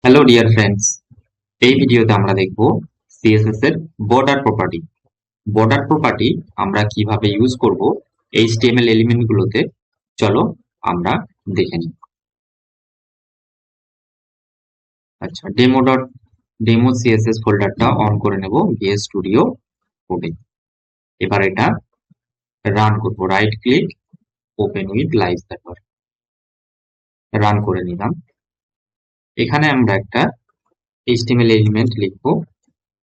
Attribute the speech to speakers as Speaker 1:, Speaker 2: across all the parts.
Speaker 1: Hello dear friends, এই ভিডিওতে আমরা দেখব সিএসএস এর বর্ডার প্রপার্টি। বর্ডার প্রপার্টি আমরা কিভাবে ইউজ করব এইচটিএমএল এলিমেন্ট গুলোতে, চলো আমরা দেখে নিই। আচ্ছা, ডেমো সিএসএস ফোল্ডারটা অন করে নেব ভিএস স্টুডিও কোডে। এবার এটা রান করব, right click, open with live server, run করে নিলাম। এখানে আমরা একটা এইচটিএমএল এলিমেন্ট লিখবো,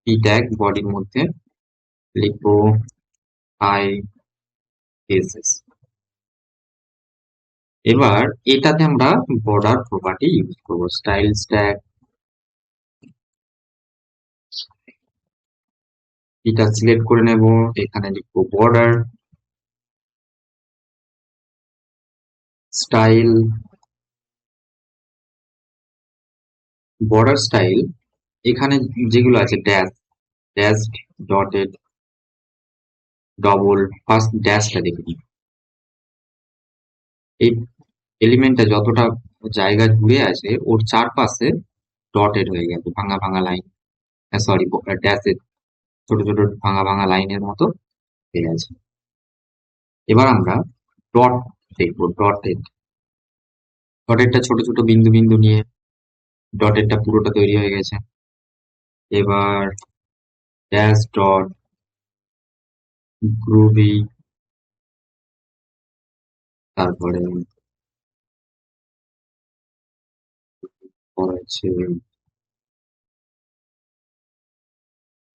Speaker 1: পি ট্যাগ বডির মধ্যে লিখবো আই এস এস। এবার এটাতে আমরা বর্ডার প্রপার্টি ইউজ করব, স্টাইল স্ট্যাক। এটা সিলেক্ট করে নেব, এখানে লিখবো বর্ডার স্টাইল। বর্ডার স্টাইল এখানে যেগুলো আছে dash, dash, dotted, double, first ড্যাশটা দেখে নিই। এই এলিমেন্টটা যতটা জায়গা জুড়ে আছে ওর চারপাশে ডটেড হয়ে গেছে, ভাঙা ভাঙা লাইন, সরি ড্যাশের ছোট ছোট ভাঙা ভাঙা লাইনের মতো হয়ে গেছে। এবার আমরা ডট দেখবো, ডটেড। ডটেডটা ছোট ছোট বিন্দু বিন্দু নিয়ে ডটেডটা পুরোটা তৈরি হয়ে গেছে। এবার ড্যাশ ডট, গ্রুভি, তারপরে আছে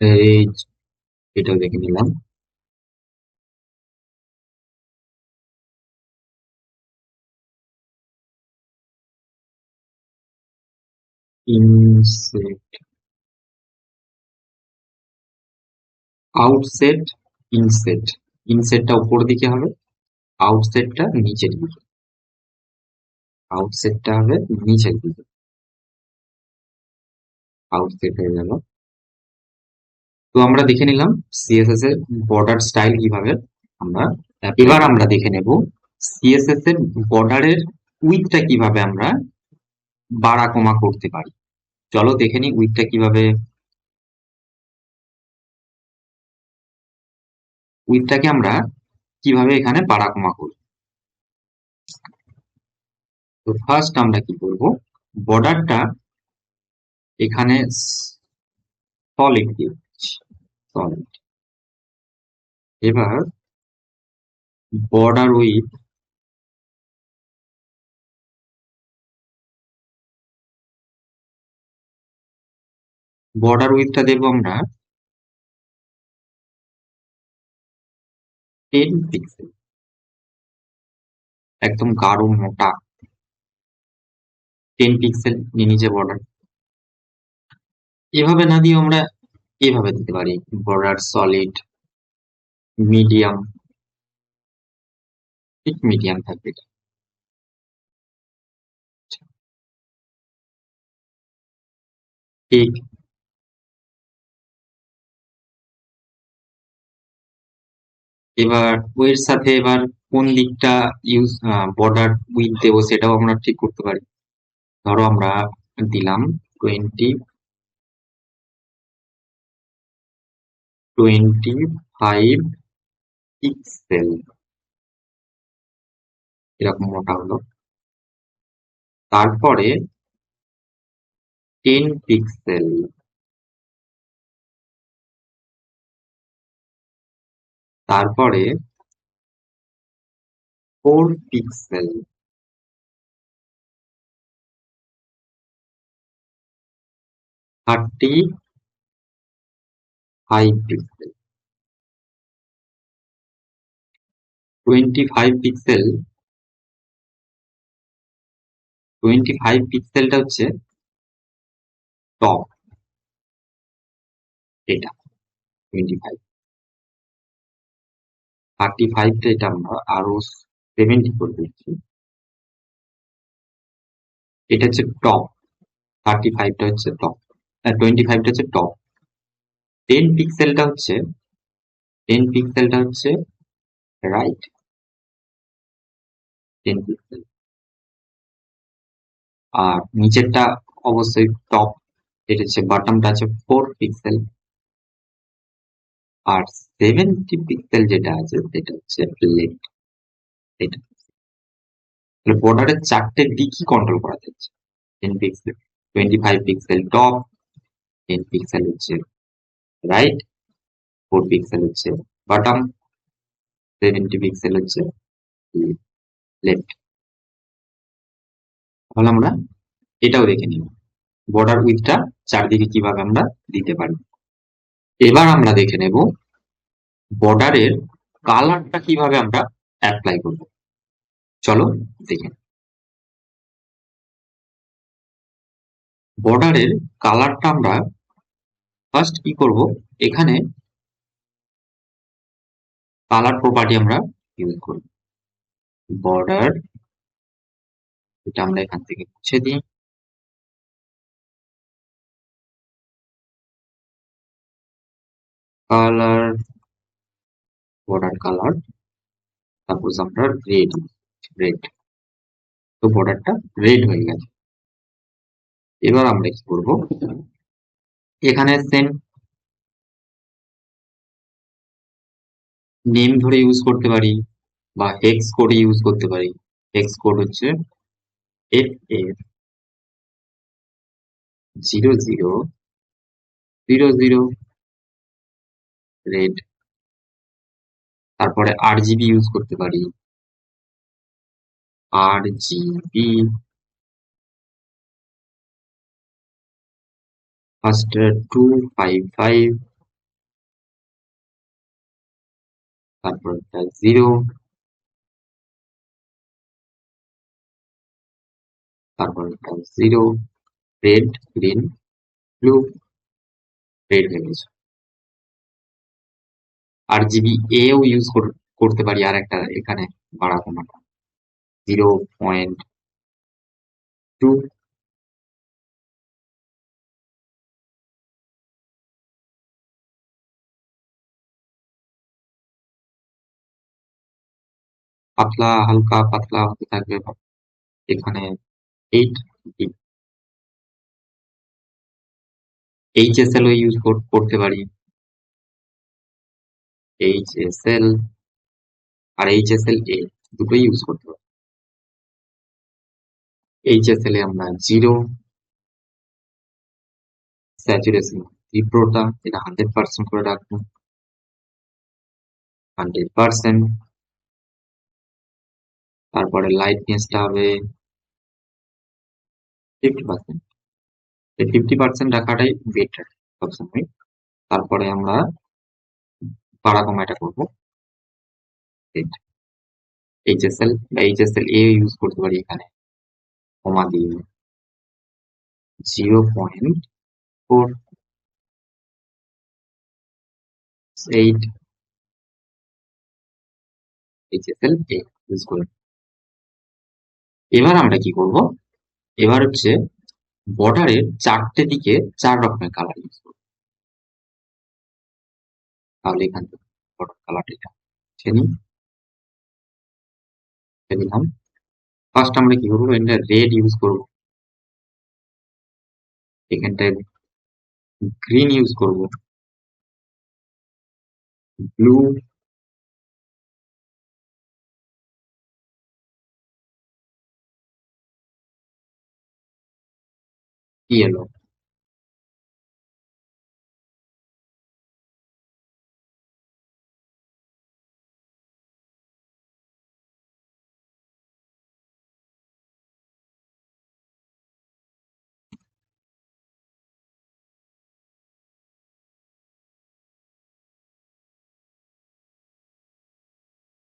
Speaker 1: এই, এটাও দেখে নিলাম। Inset, outset, inset. ইনসেটটা উপর দিকে হবে, আউটসেটটা নিচের দিকে। আউটসেটটা হবে নিচের দিকে, আউটসেট হয়ে গেল। তো আমরা দেখে নিলাম সিএসএস এর বর্ডার স্টাইল কিভাবে আমরা। এবার আমরা দেখে নেব সিএসএস এর বর্ডারের উইডথটা কিভাবে আমরা বাড়া কমা করতে পারি। চলো দেখে নিই উইডথটা কিভাবে, উইডথটাকে আমরা কিভাবে এখানে বাড়া কমা করি। তো ফার্স্ট আমরা কি করব, বর্ডারটা এখানে সলিড দিচ্ছি, সলিড। এবার বর্ডার উইডথ, বর্ডার উইডথটা দেবো আমরা 10 পিক্সেল, একদম গাঢ় মোটা 10 পিক্সেল নিয়ে নিচে বর্ডার। এভাবে না দিয়ে আমরা এভাবে দিতে পারি, বর্ডার সলিড মিডিয়াম, ঠিক মিডিয়াম থাকবে এটা। ঠিক। এবার এর সাথে এবার কোন দিকটা ইউজ বর্ডার উইথ দেবো সেটাও আমরা ঠিক করতে পারি। ধরো আমরা দিলাম 25 পিক্সেল, এরকম মোটা হলো। তারপরে 10 পিক্সেল, তারপরে 4 পিক্সেল, থার্টি 5 পিক্সেল, 25 পিক্সেল। 25 পিক্সেলটা হচ্ছে টপ, এটা 25। 35টা এটা আমরা আরো 70 করে দিচ্ছি, এটা হচ্ছে টপ। 35টা হচ্ছে টপ, 25টা হচ্ছে টপ। 10 পিক্সেলটা হচ্ছে, 10 পিক্সেলটা হচ্ছে রাইট, 10 পিক্সেল। আর নিচেরটা অবশ্যই টপ, এটা হচ্ছে বটমটা আছে 4 পিক্সেল, আর 70 পিক্সেল যেটা আছে সেটা হচ্ছে লেফট। এটা তাহলে বর্ডারের 4টে দিকই কন্ট্রোল করা যাচ্ছে। 10 পিক্সেল, 25 পিক্সেল টপ, 10 পিক্সেল হচ্ছে রাইট, 4 পিক্সেল হচ্ছে বটম, 70 পিক্সেল হচ্ছে লেফট। তাহলে আমরা এটাও দেখে নিব বর্ডার উইথটা চারদিকে কিভাবে আমরা দিতে পারি। এবার আমরা দেখে নেব বর্ডারের কালারটা কিভাবে আমরা অ্যাপ্লাই করব। চলো দেখে নিই। বর্ডারের কালারটা আমরা ফার্স্ট কি করব, এখানে কালার প্রপার্টি আমরা ইউজ করব। বর্ডার, এটা আমরা এখান থেকে মুছে দিই। কালার, বর্ডার কালার, সাপোজ আমরা রেড, রেড, তো বর্ডারটা রেড হয়ে গেছে। এবার আমরা কি করব, এখানে সেম নেম ধরে ইউজ করতে পারি বা হেক্স কোড ইউজ করতে পারি। হেক্স কোড হচ্ছে FF0000 রেড। তারপরে RGB ইউজ করতে পারি, RGB ফার্স্ট 255, তারপর 0, তারপর 0, রেড, গ্রিন, ব্লু, রেড হয়ে গেছে। RGB এও ইউজ করতে পারি, আর একটা এখানে বাড়া কমাটা 0.2, পাতলা হালকা পাতলা হতে থাকবে। এখানে 8, HSL ও ইউজ করতে পারি, HSL আর HSL A দুটোই ইউজ করতে পারি। HSL এ আমরা 0, স্যাচুরেশন তীব্রতা এটা 100% করে রাখবো, 100%। তারপরে লাইটনেসটা হবে 50%, এই 50% রাখাটাই বেটার সবসময়। তারপরে আমরা বাড়া কমা এটা করবো, HSL বা HSL A ইউজ করতে পারি, এখানে কমা দিয়ে 0.48 HSL A ইউজ করবো। এবার আমরা কি করব, এবার হচ্ছে বর্ডারের 4টে দিকে 4 রকমের কালার ইউজ করবো। তাহলে এখান থেকে বর্ডার কালারটা এটা দিলাম। ফার্স্ট আমরা কি করবো, এটা রেড ইউজ করব, এখানটায় গ্রিন ইউজ করব, ব্লু, ইয়েলো।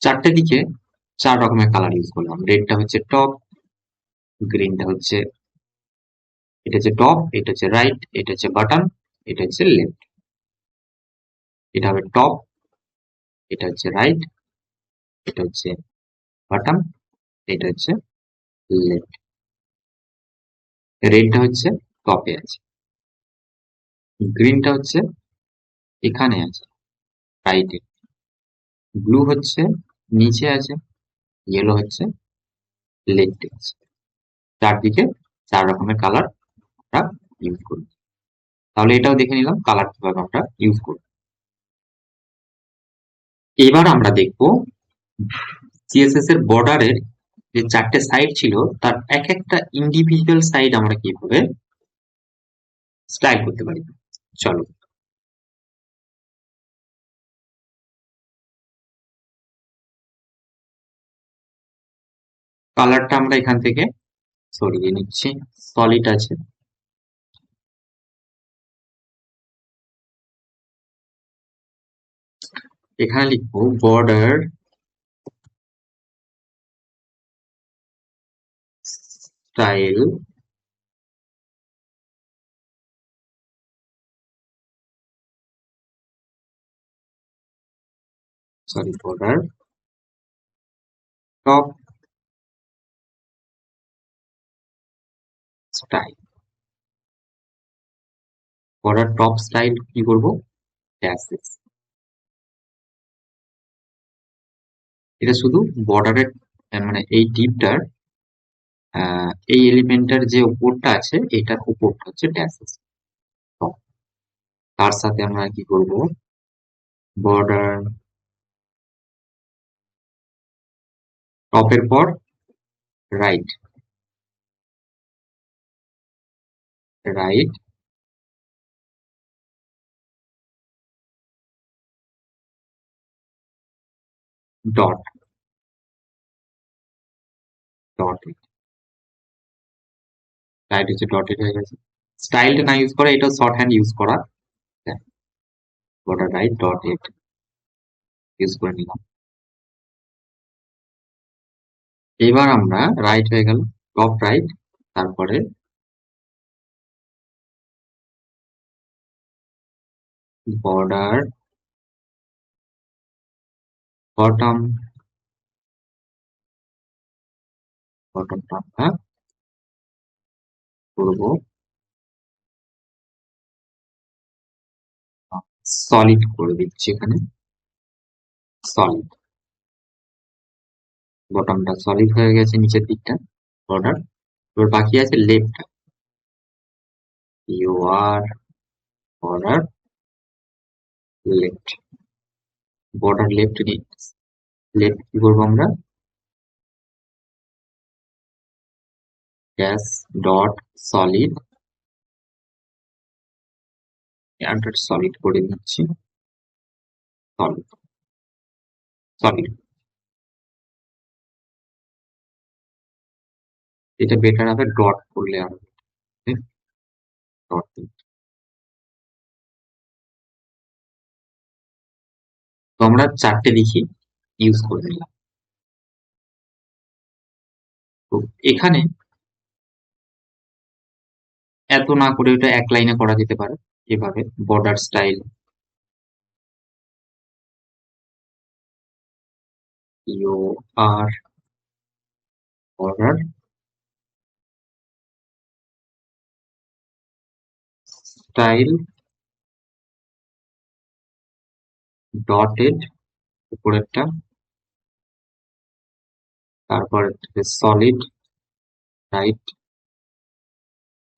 Speaker 1: চারটে দিকে 4 রকমের কালার ইউজ করলাম। রেডটা হচ্ছে টপ, গ্রিনটা হচ্ছে, এটা হচ্ছে টপ, এটা হচ্ছে রাইট, এটা হচ্ছে বাটন, এটা হচ্ছে লেফট। এটা হবে টপ, এটা হচ্ছে রাইট, এটা হচ্ছে বাটন, এটা হচ্ছে লেফট। রেডটা হচ্ছে টপে আছে, গ্রিনটা হচ্ছে এখানে আছে রাইটে, ব্লু হচ্ছে নিচে আছে, ইয়েলো হচ্ছে লেফটে আছে। চারদিকে 4 রকমের কালার আমরা ইউজ করি। তাহলে এটাও দেখে নিলাম কালার কিভাবে আমরা ইউজ করি। এবার আমরা দেখব সিএসএস এর বর্ডারের যে 4টে সাইড ছিল তার এক একটা ইন্ডিভিজুয়াল সাইড আমরা কিভাবে স্টাইল করতে পারি। চলো, কালারটা আমরা এখান থেকে সরিয়ে নিচ্ছি, সলিড আছে। এখানে লিখবো border style border top style. Border top style কি করবো, ড্যাশেস। এটা শুধু বর্ডারের মানে এই ডিপটার এই এলিমেন্টটার যে উপরটা আছে এটার উপরটা হচ্ছে ড্যাশেস। তার সাথে আমরা কি করব, বর্ডার টপের পর right right dot dot right হচ্ছে ডটেড হয়ে গেছে। স্টাইলটা না ইউজ করা, এটা শর্ট হ্যান্ড ইউজ করা। বর্ডার রাইট ডট এট ইউজ করে নিলাম। এবার আমরা রাইট হয়ে গেল টপ রাইট, তারপরে বর্ডার বটম বটমটা আমরা করবো সলিড করে দিচ্ছি এখানে, সলিড। বটমটা সলিড হয়ে গেছে নিচের দিকটা বর্ডার। এবার বাকি আছে left, you are border left. Border left left কি করবো আমরা, ড্যাশ ডট সলিড, সলিড করে দিচ্ছি, সলিড সলিড। এটা বেটার হবে ডট করলে আরো, ডট। তো আমরা 4টে দেখি ইউজ করে নিলাম। তো এখানে এত না করে এটা এক লাইনে করা যেতে পারে এভাবে, border style you are border style dotted উপরেরটা, তারপর সলিড রাইট,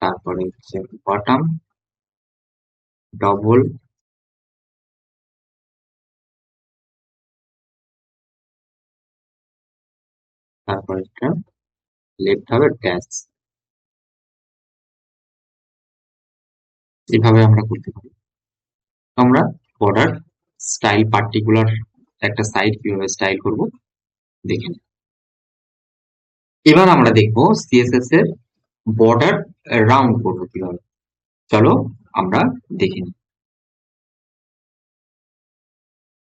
Speaker 1: তারপরে হচ্ছে বটম ডবল, তারপর এটা লেফট হবে ড্যাশ। এভাবে আমরা করতে পারি। আমরা বর্ডার স্টাইল পার্টিকুলার একটা সাইড কিভাবে স্টাইল করব দেখে নিই। এবার আমরা দেখবো সিএসএস এর বর্ডার রাউন্ড করবো কিভাবে। চলো আমরা দেখে নিই।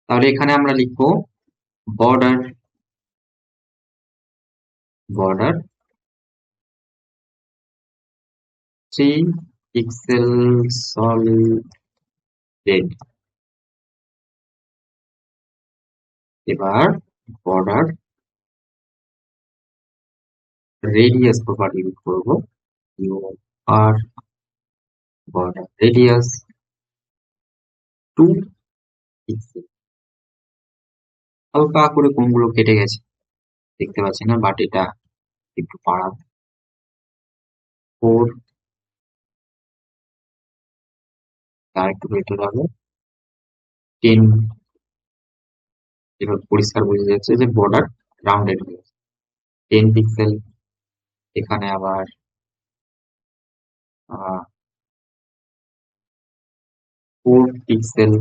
Speaker 1: তাহলে এখানে আমরা লিখবো বর্ডার বর্ডার 3 পিক্সেল সলিড। এবার বর্ডার রেডিয়াস প্রপার্টি ইউজ করবো, you are border radius 2 pixel. হালকা করে কোনগুলো কেটে গেছে দেখতে পাচ্ছি না, বাট এটা একটু বাড়াবো, 4 তার একটু বেটার হবে। 10 এভাবে পরিষ্কার বোঝা যাচ্ছে যে বর্ডার রাউন্ডেড হয়ে গেছে। 10 পিক্সেল। এখানে আবার 4 পিক্সেল।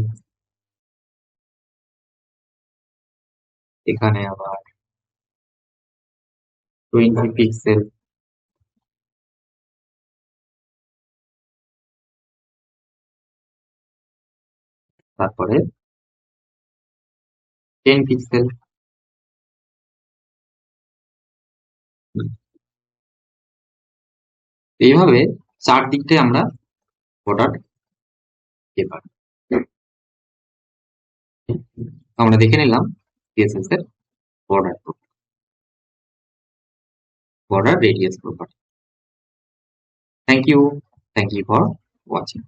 Speaker 1: এখানে আবার 20 পিক্সেল। তারপরে 10 পিক্সেল। এইভাবে চারদিকটাই আমরা বর্ডার দিতে পারি। আমরা দেখে নিলাম সিএসএস এর border radius property. Thank you for watching.